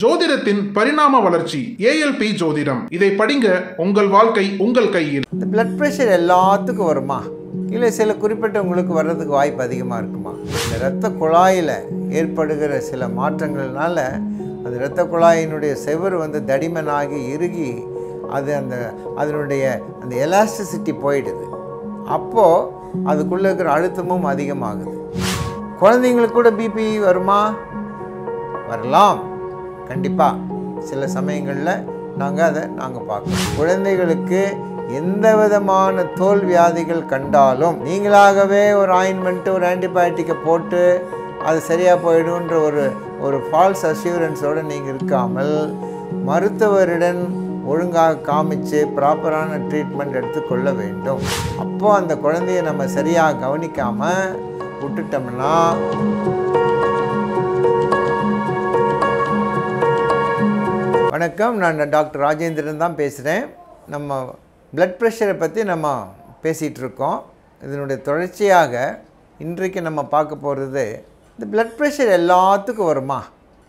ஜோதிடத்தின் பரிணாம வளர்ச்சி ஏஎல்பி ஜோதிடம். இதை படிங்க, உங்கள் வாழ்க்கை உங்கள் கையில். இந்த பிளட் ப்ரெஷர் எல்லாத்துக்கும் வருமா, இல்லை சில குறிப்பிட்டவங்களுக்கு வர்றதுக்கு வாய்ப்பு அதிகமாக இருக்குமா? இந்த இரத்த குழாயில் ஏற்படுகிற சில மாற்றங்கள்னால அந்த இரத்த குழாயினுடைய செவர் தடிமனாகி இறுகி அதனுடைய அந்த எலாஸ்டிசிட்டி போயிடுது. அப்போது அதுக்குள்ளே இருக்கிற அழுத்தமும் அதிகமாகுது. குழந்தைங்களுக்கு கூட பிபி வருமா? வரலாம், கண்டிப்பாக. சில சமயங்களில் நாங்கள் பார்க்கணும். குழந்தைகளுக்கு எந்த விதமான தோல் வியாதிகள் கண்டாலும் நீங்களாகவே ஒரு ஆயின்மெண்ட்டு ஒரு ஆன்டிபயோட்டிக்கை போட்டு அது சரியாக போயிடுன்ற ஒரு ஃபால்ஸ் அஷ்யூரன்ஸோடு நீங்கள் இருக்காமல் மருத்துவரிடம் ஒழுங்காக காமிச்சு ப்ராப்பரான ட்ரீட்மெண்ட் எடுத்துக்கொள்ள வேண்டும். அப்போது அந்த குழந்தைய நம்ம சரியாக கவனிக்காமல் விட்டுட்டோம்னா வணக்கம், நான் டாக்டர் ராஜேந்திரன் தான் பேசுகிறேன். நம்ம பிளட் ப்ரெஷரை பற்றி நம்ம பேசிகிட்ருக்கோம். இதனுடைய தொடர்ச்சியாக இன்றைக்கு நம்ம பார்க்க போகிறது, இந்த பிளட் ப்ரெஷர் எல்லாத்துக்கும் வருமா,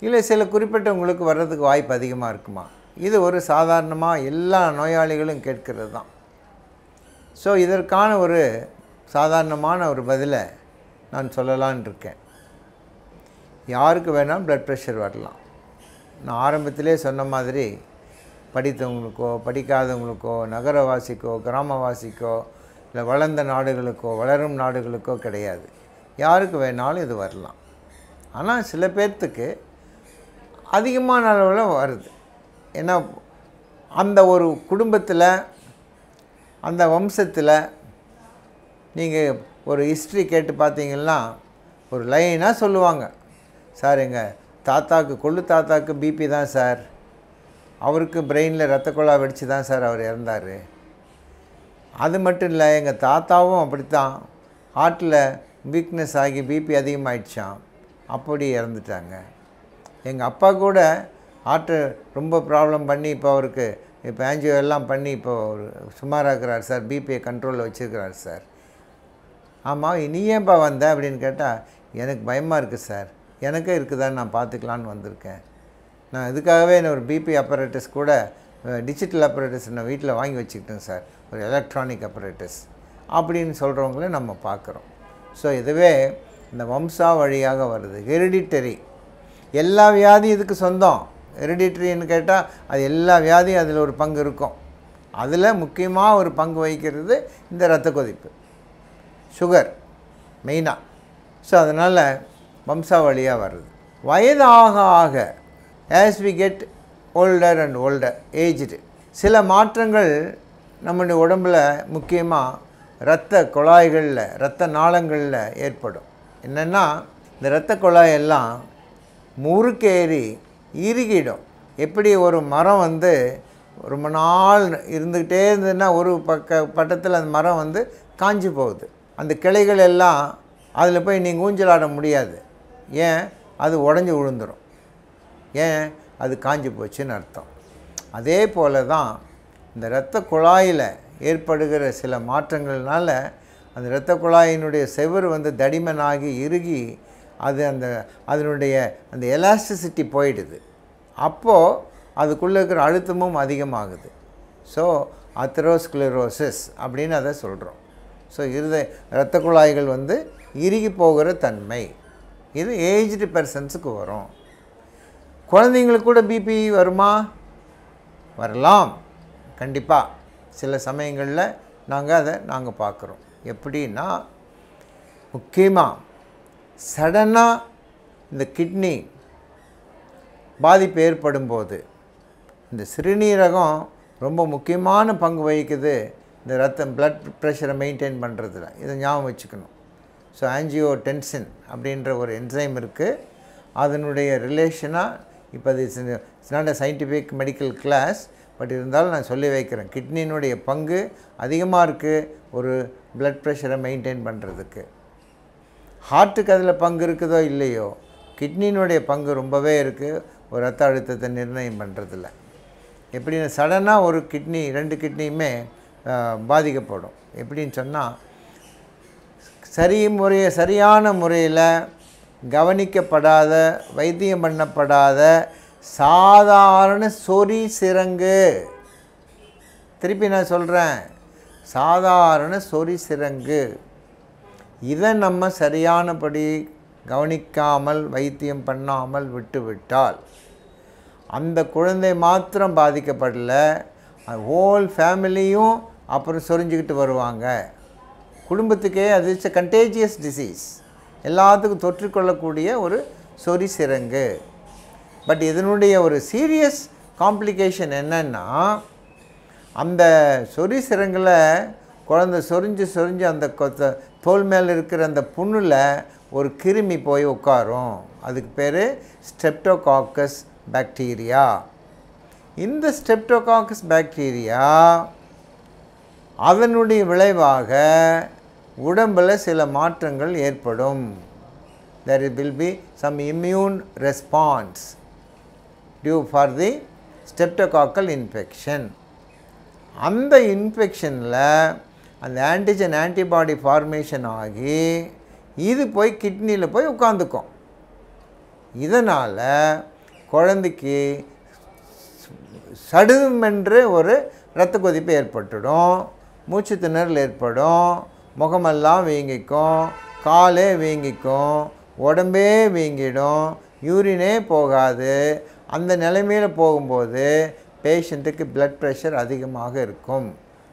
இல்லை சில குறிப்பிட்டவங்களுக்கு வர்றதுக்கு வாய்ப்பு அதிகமாக இருக்குமா? இது ஒரு சாதாரணமாக எல்லா நோயாளிகளும் கேட்கிறது தான். ஸோ இதற்கான ஒரு சாதாரணமான ஒரு பதிலை நான் சொல்லலான் இருக்கேன். யாருக்கு வேணாலும் பிளட் ப்ரெஷர் வரலாம். நான் ஆரம்பத்திலே சொன்ன மாதிரி படித்தவங்களுக்கோ படிக்காதவங்களுக்கோ நகரவாசிக்கோ கிராமவாசிக்கோ இல்லை வளர்ந்த நாடுகளுக்கோ வளரும் நாடுகளுக்கோ கிடையாது. யாருக்கு வேணாலும் இது வரலாம். ஆனால் சில பேர்த்துக்கு அதிகமான அளவில் வருது. ஏன்னா அந்த ஒரு குடும்பத்தில் அந்த வம்சத்தில் நீங்கள் ஒரு ஹிஸ்ட்ரி கேட்டு பார்த்தீங்கன்னா ஒரு லைனாக சொல்லுவாங்க, சார் எங்கள் தாத்தாவுக்கு கொள்ளு தாத்தாவுக்கு பிபி தான் சார், அவருக்கு பிரெயினில் ரத்த குழாய் வெடிச்சு தான் சார் அவர் இறந்தார். அது மட்டும் இல்லை, எங்கள் தாத்தாவும் அப்படித்தான் ஹார்ட்டில் வீக்னஸ் ஆகி பிபி அதிகமாகிடுச்சான், அப்படி இறந்துட்டாங்க. எங்கள் அப்பா கூட ஹார்ட்டு ரொம்ப ப்ராப்ளம் பண்ணி இப்போ அவருக்கு இப்போ ஆன்ஜியோ எல்லாம் பண்ணி இப்போ ஒரு சுமாராக இருக்கிறார் சார், பிபியை கண்ட்ரோலில் வச்சுருக்கிறார் சார். ஆமாம், நீ ஏன்ப்பா வந்த அப்படின்னு கேட்டால் எனக்கு பயமாக இருக்குது சார், எனக்கே இருக்குதான்னு நான் பார்த்துக்கலான்னு வந்திருக்கேன். நான் இதுக்காகவே ஒரு பிபி அப்பரேட்டஸ் கூட டிஜிட்டல் அப்பரேட்டஸ் நான் வீட்டில் வாங்கி வச்சுக்கிட்டேன் சார், ஒரு எலக்ட்ரானிக் அப்பரேட்டஸ் அப்படின்னு சொல்கிறவங்கள நம்ம பார்க்குறோம். ஸோ இதுவே இந்த வம்சா வழியாக வருது, ஹெரிடிட்டரி. எல்லா வியாதியும் இதுக்கு சொந்தம். ஹெரிடிட்டரின்னு கேட்டால் அது எல்லா வியாதியும் அதில் ஒரு பங்கு இருக்கும். அதில் முக்கியமாக ஒரு பங்கு வகிக்கிறது இந்த இரத்த கொதிப்பு, சுகர் மெயினாக. ஸோ அதனால் வம்சா வழியாக வருது. வயதாக ஆக as we get older and older aged, சில மாற்றங்கள் நம்முடைய உடம்பில் முக்கியமாக இரத்த குழாய்களில் இரத்த நாளங்களில் ஏற்படும். என்னென்னா இந்த இரத்த குழாயெல்லாம் முறுக்கேறி இறுகிடும். எப்படி ஒரு மரம் ரொம்ப நாள் இருந்துக்கிட்டே இருந்ததுன்னா ஒரு பட்டத்தில் அந்த மரம் காஞ்சி போகுது. அந்த கிளைகள் எல்லாம் அதில் போய் நீங்கள் ஊஞ்சலாட முடியாது. ஏன்? அது உடஞ்சி விழுந்துடும். ஏன்? அது காஞ்சி போச்சுன்னு அர்த்தம். அதே போல் தான் இந்த இரத்த குழாயில் ஏற்படுகிற சில மாற்றங்கள்னால அந்த இரத்த குழாயினுடைய செவர் தடிமனாகி இறுகி அதனுடைய அந்த எலாஸ்டிசிட்டி போயிடுது. அப்போது அதுக்குள்ளே இருக்கிற அழுத்தமும் அதிகமாகுது. ஸோ அத்தெரோஸ்க்ளரோசிஸ் அப்படின்னு அதை சொல்கிறோம். ஸோ இரத்த குழாய்கள் இறுகி போகிற தன்மை, இது ஏஜ்டு பர்சன்ஸுக்கு வரும். குழந்தைங்களுக்கு கூட பிபி வருமா? வரலாம், கண்டிப்பாக. சில சமயங்களில் நாங்கள் பார்க்குறோம். எப்படின்னா முக்கியமாக சடனாக இந்த கிட்னி பாதிப்பு ஏற்படும்போது இந்த சிறுநீரகம் ரொம்ப முக்கியமான பங்கு வகிக்குது இந்த பிளட் ப்ரெஷரை மெயின்டைன் பண்ணுறதுல. இதை ஞாபகம் வச்சுக்கணும். ஸோ ஆன்ஜியோடென்சின் அப்படின்ற ஒரு என்சைம் இருக்குது. அதனுடைய ரிலேஷனாக இப்போ it's not a scientific medical class, but இருந்தாலும் நான் சொல்லி வைக்கிறேன். கிட்னியினுடைய பங்கு அதிகமாக இருக்குது ஒரு பிளட் ப்ரெஷரை மெயின்டைன் பண்ணுறதுக்கு. ஹார்ட்டுக்கு அதில் பங்கு இருக்குதோ இல்லையோ, கிட்னியினுடைய பங்கு ரொம்பவே இருக்குது ஒரு ரத்த அழுத்தத்தை நிர்ணயம் பண்ணுறதில்ல. எப்படின்னா சடனாக ஒரு கிட்னி 2 கிட்னியுமே பாதிக்கப்படும். எப்படின்னு சொன்னால் சரியான முறையில் கவனிக்கப்படாத வைத்தியம் பண்ணப்படாத சாதாரண சொறி சிரங்கு. திருப்பி நான் சொல்கிறேன், சாதாரண சொறி சிரங்கு. இதை நம்ம சரியானபடி கவனிக்காமல் வைத்தியம் பண்ணாமல் விட்டுவிட்டால் அந்த குழந்தை மாத்திரம் பாதிக்கப்படல, ஹோல் ஃபேமிலியும் அப்புறம் சொரிஞ்சிக்கிட்டு வருவாங்க. குடும்பத்துக்கே அது இட்ஸ் எ கண்டேஜியஸ் டிசீஸ். எல்லாத்துக்கும் தொற்றிக்கொள்ளக்கூடிய ஒரு சொறி சிரங்கு. பட் இதனுடைய ஒரு சீரியஸ் காம்ப்ளிகேஷன் என்னென்னா, அந்த சொறி சிரங்கில் குழந்தை சொரிஞ்சு அந்த தோல் மேலே இருக்கிற அந்த புண்ணில் ஒரு கிருமி போய் உட்காரும். அதுக்கு பேர் ஸ்ட்ரெப்டோகாக்கஸ் பாக்டீரியா. இந்த ஸ்ட்ரெப்டோகாக்கஸ் பாக்டீரியா அதனுடைய விளைவாக உடம்பில் சில மாற்றங்கள் ஏற்படும். there will be some immune response due for the streptococcal infection. அந்த இன்ஃபெக்ஷனில் அந்த ஆன்டிஜன் ஆன்டிபாடி ஃபார்மேஷன் ஆகி இது போய் கிட்னியில் போய் உட்காந்துக்கும். இதனால் குழந்தைக்கு சடுமென்று ஒரு இரத்த கொதிப்பு ஏற்பட்டுடும், மூச்சு திணறல் ஏற்படும், முகமெல்லாம் வீங்கிக்கும், காலே வீங்கிக்கும், உடம்பே வீங்கிடும், யூரினே போகாது. அந்த நிலைமையில் போகும்போது பேஷண்ட்டுக்கு பிளட் ப்ரெஷர் அதிகமாக இருக்கும்.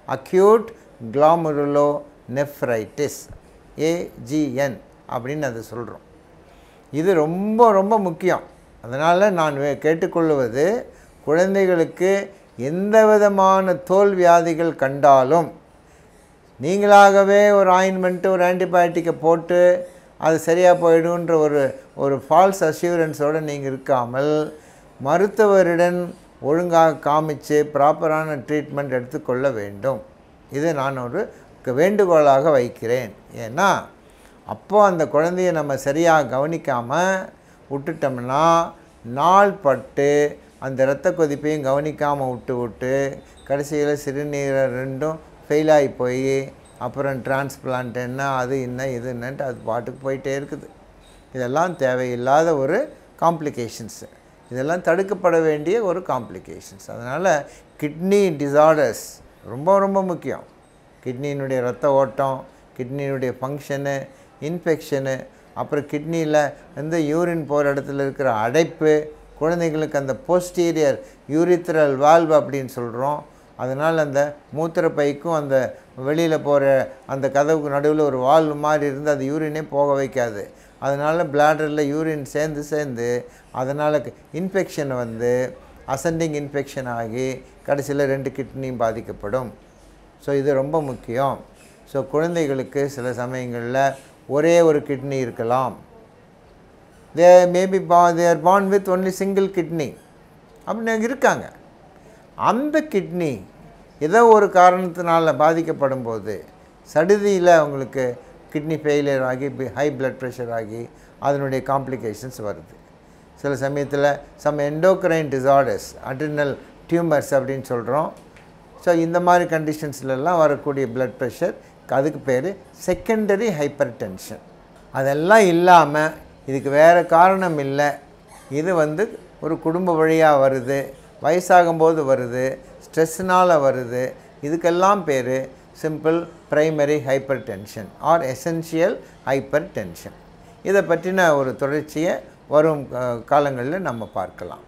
அக்யூட் கிளாமருலோ நெஃப்ரைட்டிஸ், AGN அப்படின்னு அதை சொல்கிறோம். இது ரொம்ப ரொம்ப முக்கியம். அதனால் நான் கேட்டுக்கொள்வது, குழந்தைகளுக்கு எந்த விதமான தோல் வியாதிகள் கண்டாலும் நீங்களாகவே ஒரு ஆயின்மெண்ட்டு ஒரு ஆன்டிபயோட்டிக்கை போட்டு அது சரியாக போயிடுன்ற ஒரு ஃபால்ஸ் அஷ்யூரன்ஸோடு நீங்கள் இருக்காமல் மருத்துவரிடம் ஒழுங்காக காமிச்சு ப்ராப்பரான ட்ரீட்மெண்ட் எடுத்துக்கொள்ள வேண்டும். இதை நான் ஒரு வேண்டுகோளாக வைக்கிறேன். ஏன்னா அப்போது அந்த குழந்தைய நம்ம சரியாக கவனிக்காமல் விட்டுட்டோம்னா நாள் பட்டு அந்த இரத்த கொதிப்பையும் கவனிக்காமல் விட்டு கடைசியில் சிறுநீரை ரெண்டும் ஃபெயிலாகி போய் அப்புறம் டிரான்ஸ்பிளான்ட் என்ன அது என்ன இது என்னன்ட்டு அது பாட்டுக்கு போயிட்டே இருக்குது. இதெல்லாம் தேவையில்லாத ஒரு காம்ப்ளிகேஷன்ஸு. இதெல்லாம் தடுக்கப்பட வேண்டிய ஒரு காம்ப்ளிகேஷன்ஸ். அதனால் கிட்னி டிசார்டர்ஸ் ரொம்ப ரொம்ப முக்கியம். கிட்னியினுடைய இரத்த ஓட்டம், கிட்னியினுடைய ஃபங்க்ஷனு, இன்ஃபெக்ஷனு, அப்புறம் கிட்னியில் வந்து யூரின் போகிற இடத்துல இருக்கிற அடைப்பு, குழந்தைங்களுக்கு அந்த போஸ்டீரியர் யூரித்ரல் வால்வ் அப்படின்னு சொல்கிறோம். அதனால் அந்த மூத்திரப்பைக்கும் அந்த வெளியில் போகிற அந்த கதவுக்கு நடுவில் ஒரு வால்வு மாதிரி இருந்து அது யூரினே போக வைக்காது. அதனால் பிளாடரில் யூரின் சேர்ந்து அதனால் இன்ஃபெக்ஷன் வந்து அசெண்டிங் இன்ஃபெக்ஷன் ஆகி கடைசியில் 2 கிட்னியும் பாதிக்கப்படும். ஸோ இது ரொம்ப முக்கியம். ஸோ குழந்தைகளுக்கு சில சமயங்களில் ஒரே ஒரு கிட்னி இருக்கலாம். they are born with only single kidney அப்படின்னு இருக்காங்க. அந்த கிட்னி ஏதோ ஒரு காரணத்தினால பாதிக்கப்படும் போது சடுதியில் அவங்களுக்கு கிட்னி ஃபெயிலியர் ஆகி ஹை பிளட் ப்ரெஷர் ஆகி அதனுடைய காம்ப்ளிகேஷன்ஸ் வருது. சில சமயத்தில் எண்டோக்ரைன் டிசார்டர்ஸ், அட்ரினல் டியூமர்ஸ் அப்படின்னு சொல்கிறோம். ஸோ இந்த மாதிரி கண்டிஷன்ஸ்லாம் வரக்கூடிய பிளட் ப்ரெஷர், அதுக்கு பேர் செகண்டரி ஹைப்பர் டென்ஷன். அதெல்லாம் இல்லாமல் இதுக்கு வேறு காரணம் இல்லை, இது வந்து ஒரு குடும்ப வழியாக வருது, வயசாகும்போது வருது, ஸ்ட்ரெஸ்னால் வருது, இதுக்கெல்லாம் பேர் simple primary hyper tension R essential hyper tension. இதை பற்றின ஒரு தொடர்ச்சியை வரும் காலங்களில் நம்ம பார்க்கலாம்.